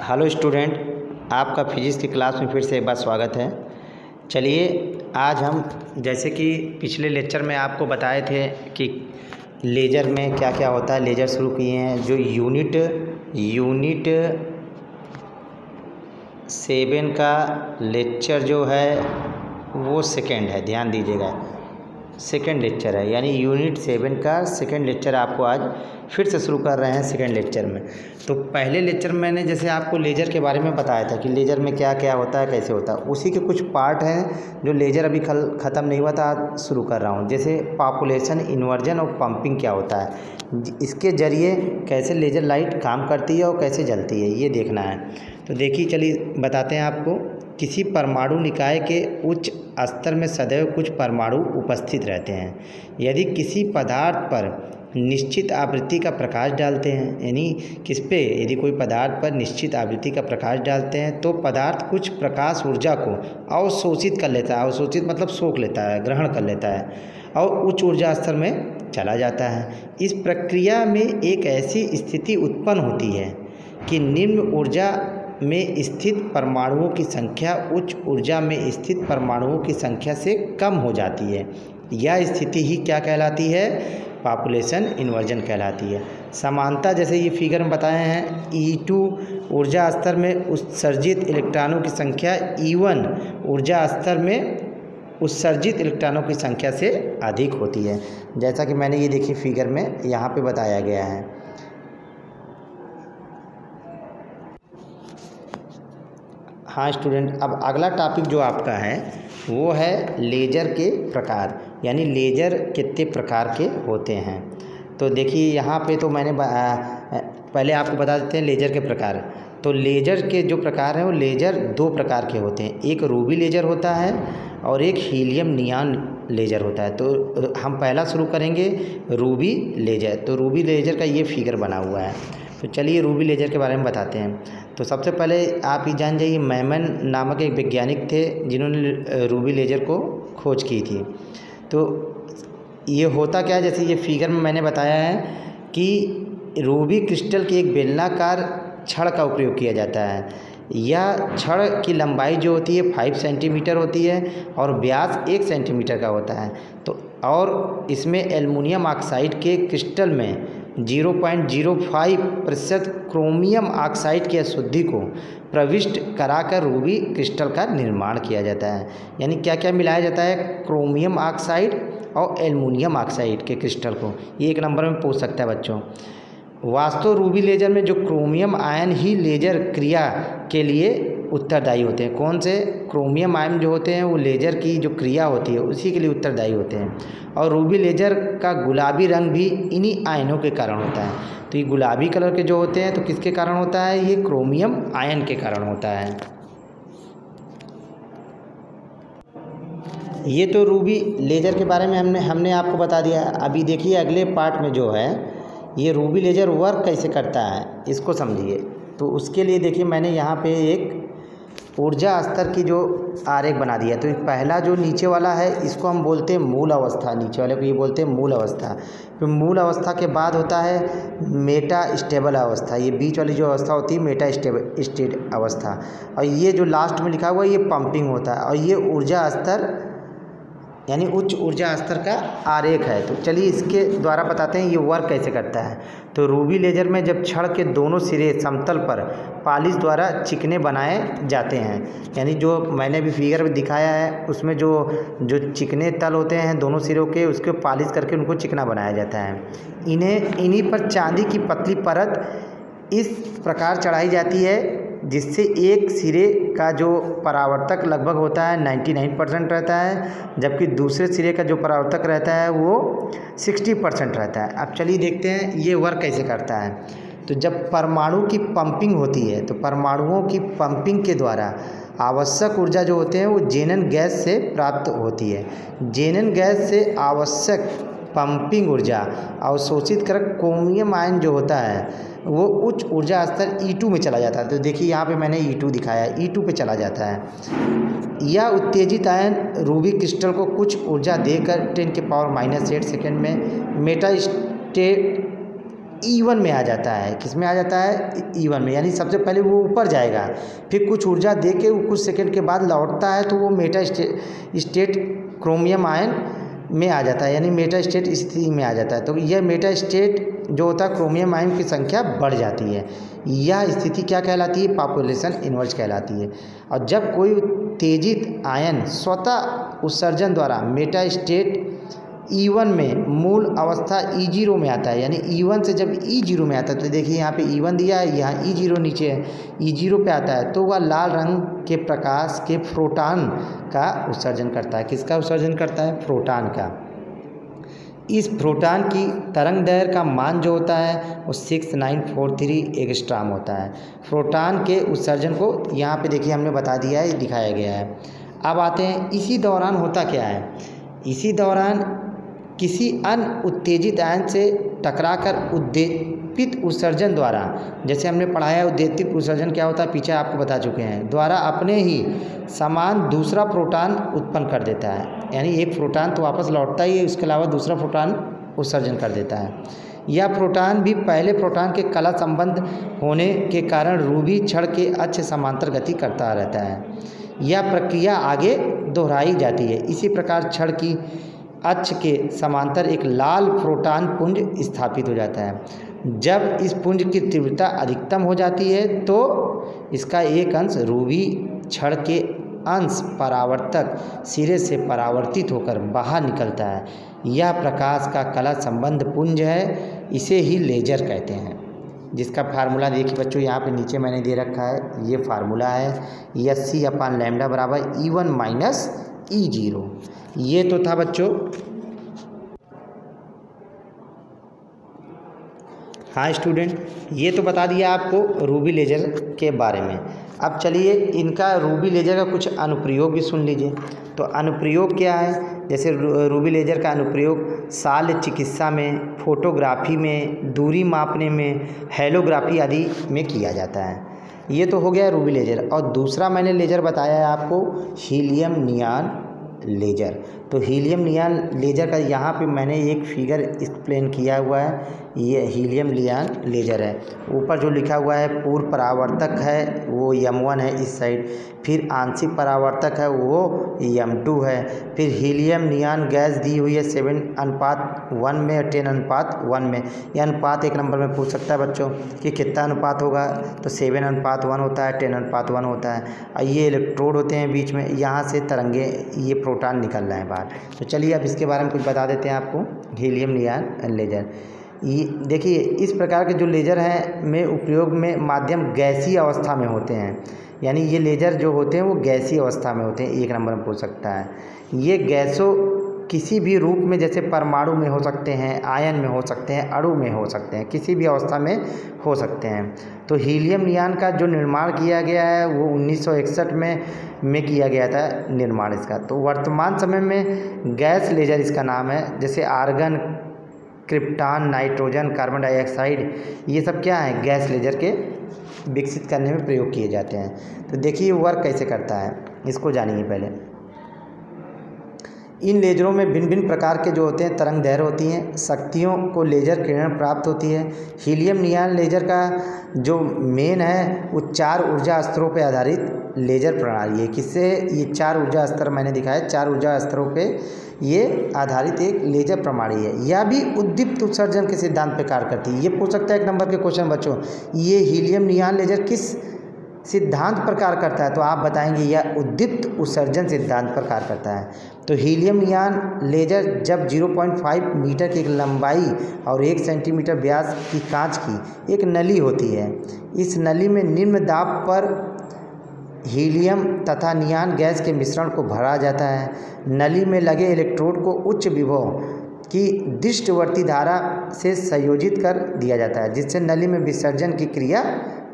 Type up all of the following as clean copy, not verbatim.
Hello student, आपका physics की class में फिर से एक बार स्वागत है। चलिए आज हम जैसे कि पिछले लेक्चर में आपको बताए थे कि लेज़र में क्या क्या होता है, लेज़र शुरू किए हैं। जो यूनिट 7 का लेक्चर जो है वो सेकंड है, ध्यान दीजिएगा, सेकंड लेक्चर है, यानी यूनिट 7 का सेकंड लेक्चर आपको आज फिर से शुरू कर रहे हैं सेकंड लेक्चर में। तो पहले लेक्चर में मैंने जैसे आपको लेज़र के बारे में बताया था कि लेज़र में क्या क्या होता है, कैसे होता है, उसी के कुछ पार्ट हैं जो लेज़र अभी ख़त्म नहीं हुआ था, आज शुरू कर रहा हूँ। जैसे पॉपुलेशन, इन्वर्जन और पंपिंग क्या होता है, इसके ज़रिए कैसे लेज़र लाइट काम करती है और कैसे जलती है, ये देखना है। तो देखिए चलिए बताते हैं आपको। किसी परमाणु निकाय के उच्च स्तर में सदैव कुछ परमाणु उपस्थित रहते हैं। यदि किसी पदार्थ पर निश्चित आवृत्ति का प्रकाश डालते हैं, यानी किस पे, यदि कोई पदार्थ पर निश्चित आवृत्ति का प्रकाश डालते हैं तो पदार्थ कुछ प्रकाश ऊर्जा को अवशोषित कर लेता है। अवशोषित मतलब सोख लेता है, ग्रहण कर लेता है और उच्च ऊर्जा स्तर में चला जाता है। इस प्रक्रिया में एक ऐसी स्थिति उत्पन्न होती है कि निम्न ऊर्जा में स्थित परमाणुओं की संख्या उच्च ऊर्जा में स्थित परमाणुओं की संख्या से कम हो जाती है। यह स्थिति ही क्या कहलाती है? पॉपुलेशन इन्वर्जन कहलाती है। समानता जैसे ये फिगर में बताए हैं, E2 ऊर्जा स्तर में उत्सर्जित इलेक्ट्रॉनों की संख्या E1 ऊर्जा स्तर में उत्सर्जित इलेक्ट्रॉनों की संख्या से अधिक होती है। जैसा कि मैंने ये देखिए फिगर में यहाँ पे बताया गया है। हाँ स्टूडेंट, अब अगला टॉपिक जो आपका है वो है लेज़र के प्रकार, यानी लेज़र कितने प्रकार के होते हैं। तो देखिए यहाँ पे तो मैंने पहले आपको बता देते हैं लेज़र के प्रकार। तो लेज़र के जो प्रकार हैं वो लेज़र दो प्रकार के होते हैं, एक रूबी लेज़र होता है और एक हीलियम नियॉन लेज़र होता है। तो हम पहला शुरू करेंगे रूबी लेज़र। तो रूबी लेज़र का ये फिगर बना हुआ है। तो चलिए रूबी लेज़र के बारे में बताते हैं। तो सबसे पहले आप ये जान जाइए, मैमन नामक एक वैज्ञानिक थे जिन्होंने रूबी लेज़र को खोज की थी। तो ये होता क्या है, जैसे ये फिगर में मैंने बताया है कि रूबी क्रिस्टल की एक बेलनाकार छड़ का उपयोग किया जाता है। यह छड़ की लंबाई जो होती है 5 सेंटीमीटर होती है और व्यास 1 सेंटीमीटर का होता है। तो और इसमें एल्युमिनियम ऑक्साइड के क्रिस्टल में 0.05% क्रोमियम ऑक्साइड की अशुद्धि को प्रविष्ट कराकर रूबी क्रिस्टल का निर्माण किया जाता है। यानी क्या क्या मिलाया जाता है? क्रोमियम ऑक्साइड और एल्युमिनियम ऑक्साइड के क्रिस्टल को। ये एक नंबर में पूछ सकता है बच्चों। वास्तव रूबी लेज़र में जो क्रोमियम आयन ही लेज़र क्रिया के लिए उत्तरदायी होते हैं। कौन से? क्रोमियम आयन जो होते हैं वो लेज़र की जो क्रिया होती है उसी के लिए उत्तरदायी होते हैं। और रूबी लेज़र का गुलाबी रंग भी इन्हीं आयनों के कारण होता है। तो ये गुलाबी कलर के जो होते हैं तो किसके कारण होता है? ये क्रोमियम आयन के कारण होता है। ये तो रूबी लेज़र के बारे में हमने आपको बता दिया। अभी देखिए अगले पार्ट में जो है ये रूबी लेज़र वर्क कैसे करता है, इसको समझिए। तो उसके लिए देखिए मैंने यहाँ पे एक ऊर्जा स्तर की जो आरेख बना दिया। तो पहला जो नीचे वाला है इसको हम बोलते हैं मूल अवस्था, नीचे वाले को ये बोलते हैं मूल अवस्था। फिर मूल अवस्था के बाद होता है मेटा स्टेबल अवस्था, ये बीच वाली जो अवस्था होती है मेटा स्टेबल अवस्था। और ये जो लास्ट में लिखा हुआ है ये पंपिंग होता है। और ये ऊर्जा स्तर यानी उच्च ऊर्जा स्तर का आरेख है। तो चलिए इसके द्वारा बताते हैं ये वर्क कैसे करता है। तो रूबी लेज़र में जब छड़ के दोनों सिरे समतल पर पॉलिश द्वारा चिकने बनाए जाते हैं, यानी जो मैंने भी फिगर में दिखाया है उसमें जो चिकने तल होते हैं दोनों सिरों के, उसके पॉलिश करके उनको चिकना बनाया जाता है। इन्हीं पर चांदी की पतली परत इस प्रकार चढ़ाई जाती है जिससे एक सिरे का जो परावर्तक लगभग होता है 99% रहता है, जबकि दूसरे सिरे का जो परावर्तक रहता है वो 60% रहता है। अब चलिए देखते हैं ये वर्क कैसे करता है। तो जब परमाणु की पंपिंग होती है तो परमाणुओं की पंपिंग के द्वारा आवश्यक ऊर्जा जो होते हैं वो जेनन गैस से प्राप्त होती है। जेनन गैस से आवश्यक पंपिंग ऊर्जा अवशोषित कर क्रोमियम आयन जो होता है वो उच्च ऊर्जा स्तर E2 में चला जाता है। तो देखिए यहाँ पे मैंने E2 दिखाया है, E2 पे चला जाता है। यह उत्तेजित आयन रूबी क्रिस्टल को कुछ ऊर्जा देकर 10⁻⁸ सेकंड में E1 में आ जाता है। किस में आ जाता है? E1 में, यानी सबसे पहले वो ऊपर जाएगा, फिर कुछ ऊर्जा दे के वो कुछ सेकंड के बाद लौटता है तो वो मेटा स्टेट क्रोमियम आयन में आ जाता है, यानी मेटा स्टेट स्थिति में आ जाता है। तो यह मेटा स्टेट जो होता है क्रोमियम आयन की संख्या बढ़ जाती है। यह स्थिति क्या कहलाती है? पॉपुलेशन इन्वर्स कहलाती है। और जब कोई उत्तेजित आयन स्वतः उत्सर्जन द्वारा मेटा स्टेट E1 में मूल अवस्था E0 में आता है, यानी E1 से जब E0 में आता है, तो देखिए यहाँ पे E1 दिया है, यहाँ E0 नीचे है, E0 पे आता है तो वह लाल रंग के प्रकाश के प्रोटॉन का उत्सर्जन करता है। किसका उत्सर्जन करता है? प्रोटॉन का। इस प्रोटॉन की तरंग दैर्घ्य का मान जो होता है वो 6943 एंगस्ट्रॉम होता है। प्रोटॉन के उत्सर्जन को यहाँ पे देखिए हमने बता दिया है, दिखाया गया है। अब आते हैं इसी दौरान होता क्या है। इसी दौरान किसी अन्य उत्तेजित आयन से टकराकर उद्दीपित उत्सर्जन द्वारा, जैसे हमने पढ़ाया उद्दीपित उत्सर्जन क्या होता है, पीछे आपको बता चुके हैं, द्वारा अपने ही समान दूसरा प्रोटॉन उत्पन्न कर देता है। यानी एक प्रोटॉन तो वापस लौटता ही है, उसके अलावा दूसरा प्रोटॉन उत्सर्जन कर देता है। यह प्रोटॉन भी पहले प्रोटॉन के कला संबंध होने के कारण रूबी छड़ के अक्ष समांतर गति करता रहता है। यह प्रक्रिया आगे दोहराई जाती है। इसी प्रकार छड़ की अक्ष के समांतर एक लाल प्रोटॉन पुंज स्थापित हो जाता है। जब इस पुंज की तीव्रता अधिकतम हो जाती है तो इसका एक अंश रूबी छड़ के अंश परावर्तक सिरे से परावर्तित होकर बाहर निकलता है। यह प्रकाश का कला संबंध पुंज है, इसे ही लेजर कहते हैं। जिसका फार्मूला देखिए बच्चों यहाँ पे नीचे मैंने दे रखा है, ये फार्मूला है Sc/λ बराबर E1 - E0। ये तो था बच्चों हाँ स्टूडेंट, ये तो बता दिया आपको रूबी लेजर के बारे में। अब चलिए इनका रूबी लेजर का कुछ अनुप्रयोग भी सुन लीजिए। तो अनुप्रयोग क्या है? जैसे रूबी लेजर का अनुप्रयोग शल्य चिकित्सा में, फोटोग्राफी में, दूरी मापने में, हेलोग्राफी आदि में किया जाता है। ये तो हो गया रूबी लेजर। और दूसरा मैंने लेजर बताया है आपको, हीलियम नियॉन लेजर। तो हीलियम नियॉन लेजर का यहाँ पे मैंने एक फिगर एक्सप्लेन किया हुआ है। ये हीलियम नियॉन लेजर है। ऊपर जो लिखा हुआ है पूर्व परावर्तक है वो M1 है इस साइड, फिर आंशिक परावर्तक है वो M2 है, फिर हीलियम नियॉन गैस दी हुई है 7:1 में और 10:1 में। यह अनुपात एक नंबर में पूछ सकता है बच्चों कि कितना अनुपात होगा, तो 7:1 होता है, 10:1 होता है। और ये इलेक्ट्रोड होते हैं बीच में, यहाँ से तरंगे ये प्रोटॉन निकल रहे हैं बाहर। तो चलिए अब इसके बारे में कुछ बता देते हैं आपको। हीलियम नियॉन लेजर, ये देखिए इस प्रकार के जो लेजर हैं में उपयोग में माध्यम गैसीय अवस्था में होते हैं। यानी ये लेजर जो होते हैं वो गैसीय अवस्था में होते हैं, एक नंबर में पूछ सकता है। ये गैसों किसी भी रूप में, जैसे परमाणु में हो सकते हैं, आयन में हो सकते हैं, अणु में हो सकते हैं, किसी भी अवस्था में हो सकते हैं। तो हीलियम नियॉन का जो निर्माण किया गया है वो 1961 में किया गया था निर्माण इसका। तो वर्तमान समय में गैस लेजर इसका नाम है। जैसे argon, krypton, nitrogen, carbon dioxide, ये सब क्या है? गैस लेजर के विकसित करने में प्रयोग किए जाते हैं। तो देखिए वर्क कैसे करता है, इसको जानिए पहले। इन लेजरों में भिन्न भिन्न प्रकार के जो होते हैं तरंग दैर्घ्य होती हैं, शक्तियों को लेजर किरण प्राप्त होती है। हीलियम नियॉन लेजर का जो मेन है वो 4 ऊर्जा स्तरों पर आधारित लेजर प्रणाली है। किससे? ये 4 ऊर्जा स्तर मैंने दिखाया, 4 ऊर्जा स्तरों पे ये आधारित एक लेजर प्रणाली है। यह भी उद्दीप्त उत्सर्जन के सिद्धांत पर कार्य करती है। ये पूछ सकता है एक नंबर के क्वेश्चन बच्चों, ये हीलियम नियॉन लेजर किस सिद्धांत पर कार्य करता है? तो आप बताएंगे यह उद्दीप्त उत्सर्जन सिद्धांत पर कार्य करता है। तो हीलियम नियॉन लेजर जब 0.5 मीटर की एक लंबाई और 1 सेंटीमीटर व्यास की कांच की एक नली होती है, इस नली में निम्न दाब पर हीलियम तथा नियॉन गैस के मिश्रण को भरा जाता है। नली में लगे इलेक्ट्रोड को उच्च विभव की दृष्टिवर्ती धारा से संयोजित कर दिया जाता है, जिससे नली में विसर्जन की क्रिया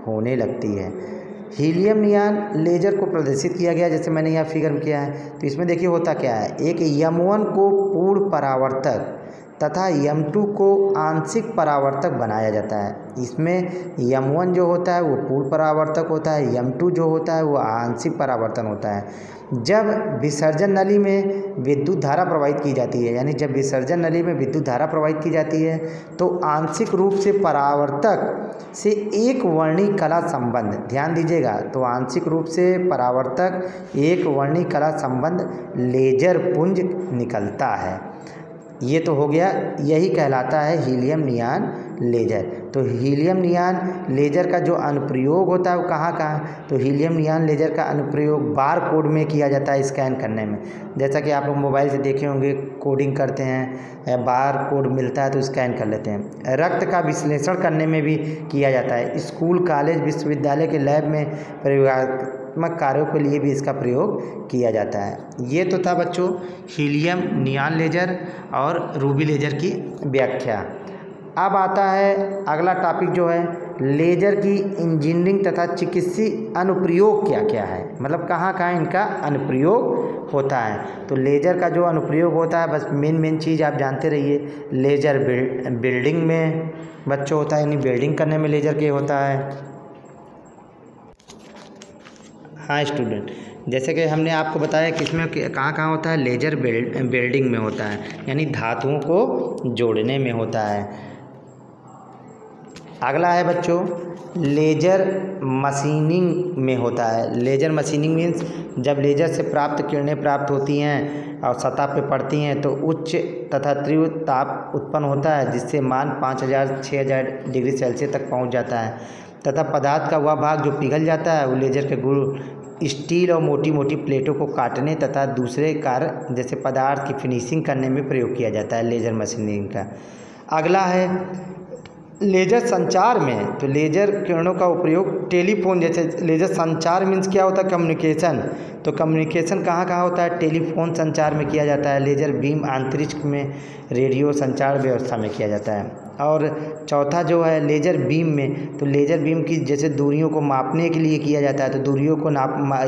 होने लगती है। हीलियम नियॉन लेजर को प्रदर्शित किया गया जैसे मैंने यहाँ फिगर में किया है। तो इसमें देखिए होता क्या है, एक M1 को पूर्ण परावर्तक तथा M2 को आंशिक परावर्तक बनाया जाता है। इसमें M1 जो होता है वो पूर्ण परावर्तक होता है, M2 जो होता है वो आंशिक परावर्तन होता है। जब विसर्जन नली में विद्युत धारा प्रवाहित की जाती है, यानी जब विसर्जन नली में विद्युत धारा प्रवाहित की जाती है तो आंशिक रूप से परावर्तक से एक वर्णी कला संबंध, ध्यान दीजिएगा, तो आंशिक रूप से परावर्तक एक वर्णी कला संबंध लेजर पुंज निकलता है। ये तो हो गया, यही कहलाता है हीलियम नियॉन लेजर। तो हीलियम नियॉन लेजर का जो अनुप्रयोग होता है वो कहाँ कहाँ, तो हीलियम नियॉन लेजर का अनुप्रयोग बार कोड में किया जाता है स्कैन करने में। जैसा कि आप लोग मोबाइल से देखे होंगे, कोडिंग करते हैं, बार कोड मिलता है तो स्कैन कर लेते हैं। रक्त का विश्लेषण करने में भी किया जाता है। स्कूल, कॉलेज, विश्वविद्यालय के लैब में प्रयोगात्मक कार्यों के लिए भी इसका प्रयोग किया जाता है। ये तो था बच्चों हीलियम नियॉन लेजर और रूबी लेजर की व्याख्या। अब आता है अगला टॉपिक जो है लेजर की इंजीनियरिंग तथा चिकित्सीय अनुप्रयोग क्या क्या है, मतलब कहाँ कहाँ इनका अनुप्रयोग होता है। तो लेजर का जो अनुप्रयोग होता है, बस मेन चीज़ आप जानते रहिए। लेजर बिल्डिंग में बच्चों होता है, यानी बिल्डिंग करने में लेजर के होता है। हाँ स्टूडेंट, जैसे कि हमने आपको बताया कि इसमें कहाँ कहाँ होता है, लेजर बिल्डिंग में होता है, यानी धातुओं को जोड़ने में होता है। अगला है बच्चों लेजर मशीनिंग में होता है। लेजर मशीनिंग मीन्स जब लेजर से प्राप्त किरणें प्राप्त होती हैं और सतह पे पड़ती हैं तो उच्च तथा तीव्र ताप उत्पन्न होता है, जिससे मान 5000-6000 डिग्री सेल्सियस तक पहुंच जाता है तथा पदार्थ का वह भाग जो पिघल जाता है वो लेजर के गुण स्टील और मोटी मोटी प्लेटों को काटने तथा दूसरे कार्य जैसे पदार्थ की फिनिशिंग करने में प्रयोग किया जाता है लेजर मशीनिंग का। अगला है लेजर संचार में। तो लेजर किरणों का उपयोग टेलीफोन, जैसे लेजर संचार मीन्स क्या होता है, कम्युनिकेशन। तो कम्युनिकेशन कहाँ कहाँ होता है, टेलीफोन संचार में किया जाता है। लेजर बीम अंतरिक्ष में रेडियो संचार व्यवस्था में किया जाता है। और चौथा जो है लेजर बीम में, तो लेजर बीम की जैसे दूरियों को मापने के लिए किया जाता है। तो दूरियों को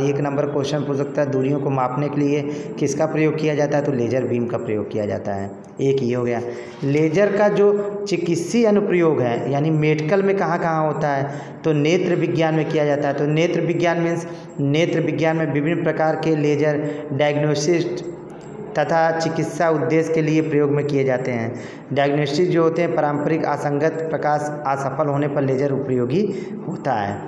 एक नंबर क्वेश्चन पूछ सकता है, दूरियों को मापने के लिए किसका प्रयोग किया जाता है, तो लेजर बीम का प्रयोग किया जाता है। एक ये हो गया। लेजर का जो चिकित्सीय अनुप्रयोग है, यानी मेडिकल में कहाँ कहाँ होता है, तो नेत्र विज्ञान में किया जाता है। तो नेत्र विज्ञान मीन्स नेत्र विज्ञान में विभिन्न प्रकार के लेजर डायग्नोसिस तथा चिकित्सा उद्देश्य के लिए प्रयोग में किए जाते हैं। डायग्नोस्टिक जो होते हैं पारंपरिक असंगत प्रकाश असफल होने पर लेजर उपयोगी होता है।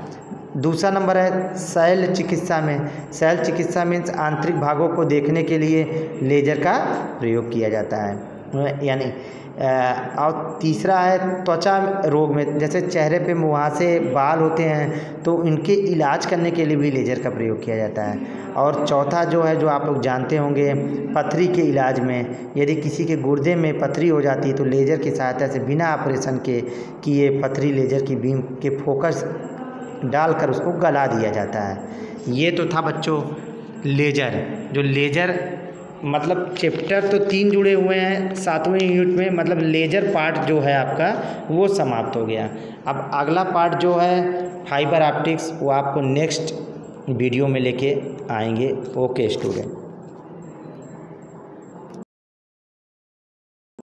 दूसरा नंबर है शैल चिकित्सा में। शैल चिकित्सा मीन्स आंतरिक भागों को देखने के लिए लेजर का प्रयोग किया जाता है, यानी और तीसरा है त्वचा रोग में, जैसे चेहरे पे मुहासे बाल होते हैं तो इनके इलाज करने के लिए भी लेजर का प्रयोग किया जाता है। और चौथा जो है, जो आप लोग जानते होंगे, पथरी के इलाज में, यदि किसी के गुर्दे में पथरी हो जाती है तो लेजर की सहायता से बिना ऑपरेशन के किए पथरी लेजर की बीम के फोकस डालकर उसको गला दिया जाता है। ये तो था बच्चों लेजर। जो लेजर मतलब चैप्टर तो 3 जुड़े हुए हैं 7वें यूनिट में, मतलब लेजर पार्ट जो है आपका वो समाप्त हो गया। अब अगला पार्ट जो है फाइबर ऑप्टिक्स, वो आपको नेक्स्ट वीडियो में लेके आएंगे। Okay student.